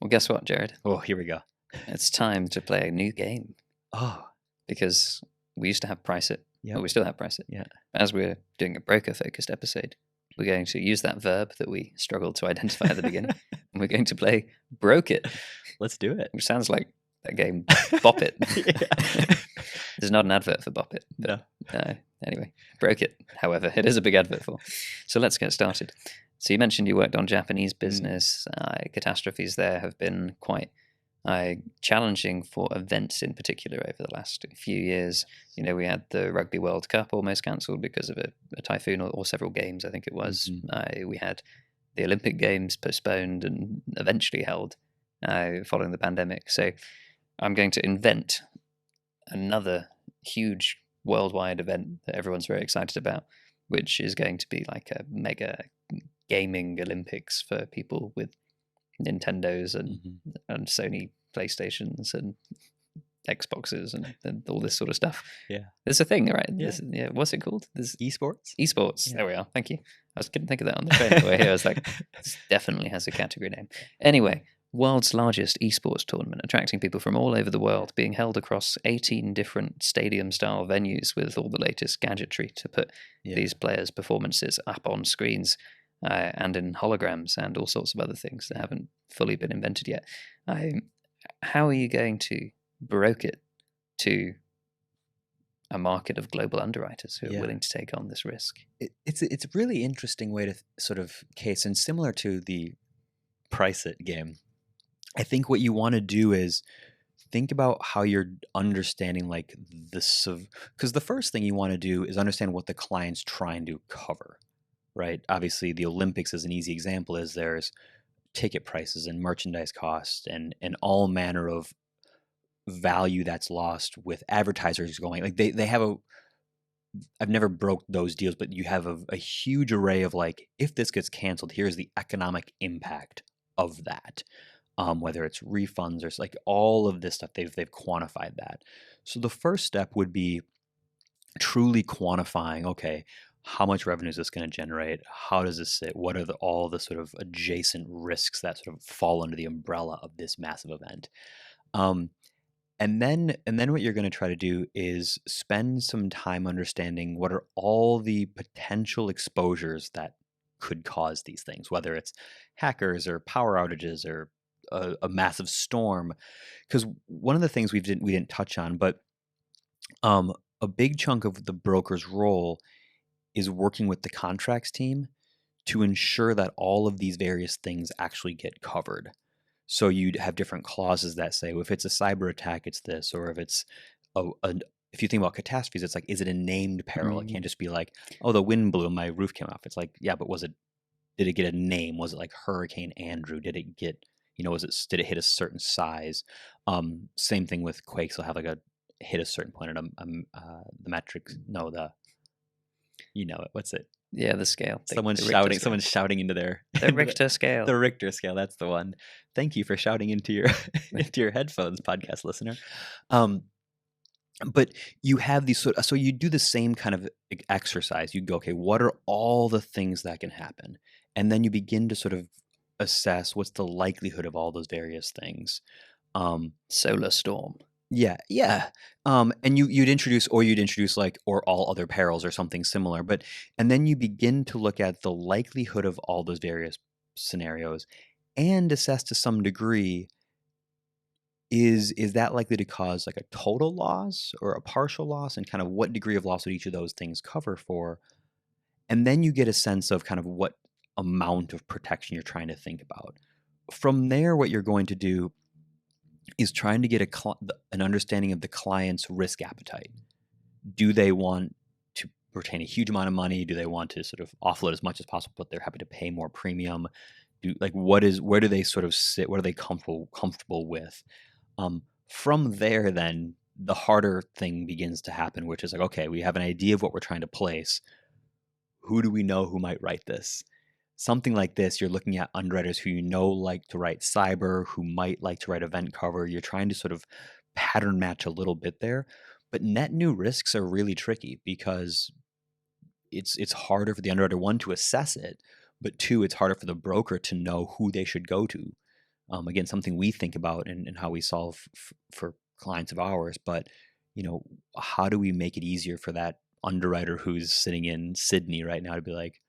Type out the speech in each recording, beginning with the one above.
Well, guess what, Jared? Oh, here we go. It's time to play a new game Oh, because we used to have Price It. yeah. Well, we still have Price It. Yeah. As we're doing a broker-focused episode, we're going to use that verb that we struggled to identify at the beginning, and we're going to play Broke It, Let's do it. which sounds like that game Bop It. Yeah. There's not an advert for Bop It. No. Anyway, Broke It, however, it is a big advert for. So let's get started. So you mentioned you worked on Japanese business. Catastrophes there have been quite challenging for events in particular over the last few years. You know, we had the Rugby World Cup almost cancelled because of a typhoon or several games, I think it was. We had the Olympic Games postponed and eventually held following the pandemic. So I'm going to invent another huge worldwide event that everyone's very excited about, which is going to be like a mega gaming Olympics for people with Nintendos and Sony PlayStations and Xboxes and all this sort of stuff. Yeah. There's a thing, right? Yeah. What's it called? There's eSports? eSports. Yeah. There we are. Thank you. I couldn't think of that on the train on the way here. I was like, this definitely has a category name. Anyway, world's largest esports tournament, attracting people from all over the world, being held across 18 different stadium-style venues with all the latest gadgetry to put these players' performances up on screens and in holograms and all sorts of other things that haven't fully been invented yet. How are you going to broke it to a market of global underwriters who are willing to take on this risk? It's a really interesting way to sort of case, and similar to the Price It game. I think what you want to do is think about how you're understanding like this, because the first thing you want to do is understand what the client's trying to cover, right? Obviously, the Olympics is an easy example, as there's ticket prices and merchandise costs and all manner of value that's lost with advertisers going. Like they have I've never broke those deals, but you have a huge array of like, if this gets canceled, here's the economic impact of that. Whether it's refunds or like all of this stuff, they've quantified that. So the first step would be truly quantifying, okay, how much revenue is this going to generate? How does this sit? What are all the sort of adjacent risks that sort of fall under the umbrella of this massive event? And then what you're going to try to do is spend some time understanding what are all the potential exposures that could cause these things, whether it's hackers or power outages or a massive storm. Because one of the things we didn't touch on, but a big chunk of the broker's role is working with the contracts team to ensure that all of these various things actually get covered. So you'd have different clauses that say, well, if it's a cyber attack, it's this, or if it's if you think about catastrophes, it's like, is it a named peril? It can't just be like, oh, the wind blew and my roof came off. It's like, yeah, but did it get a name? Was it like Hurricane Andrew? Did it get, did it hit a certain size? Same thing with quakes. They'll have like hit a certain point at the metric. No, what's it? Yeah, the scale. Someone's shouting. Someone's shouting into their the Richter scale. The Richter scale. That's the one. Thank you for shouting into your into your headphones, podcast listener. But you have these so you do the same kind of exercise. You go, okay, what are all the things that can happen, and then you begin to sort of assess what's the likelihood of all those various things. Solar storm. Yeah. And you'd introduce like, or all other perils or something similar. And then you begin to look at the likelihood of all those various scenarios and assess to some degree, is that likely to cause like a total loss or a partial loss, and kind of what degree of loss would each of those things cover for? And then you get a sense of kind of what amount of protection you're trying to think about. From there, what you're going to do is trying to get an understanding of the client's risk appetite. Do they want to retain a huge amount of money? Do they want to sort of offload as much as possible, but they're happy to pay more premium? Where do they sort of sit? What are they comfortable with? From there, then the harder thing begins to happen, which is like, okay, we have an idea of what we're trying to place. Who do we know who might write this? Something like this, you're looking at underwriters who like to write cyber, who might like to write event cover. You're trying to sort of pattern match a little bit there. But net new risks are really tricky because it's harder for the underwriter, one, to assess it, but two, it's harder for the broker to know who they should go to. Again, something we think about and how we solve for clients of ours. But how do we make it easier for that underwriter who's sitting in Sydney right now to be like,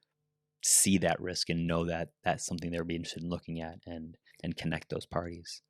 see that risk and know that that's something they'll be interested in looking at and connect those parties.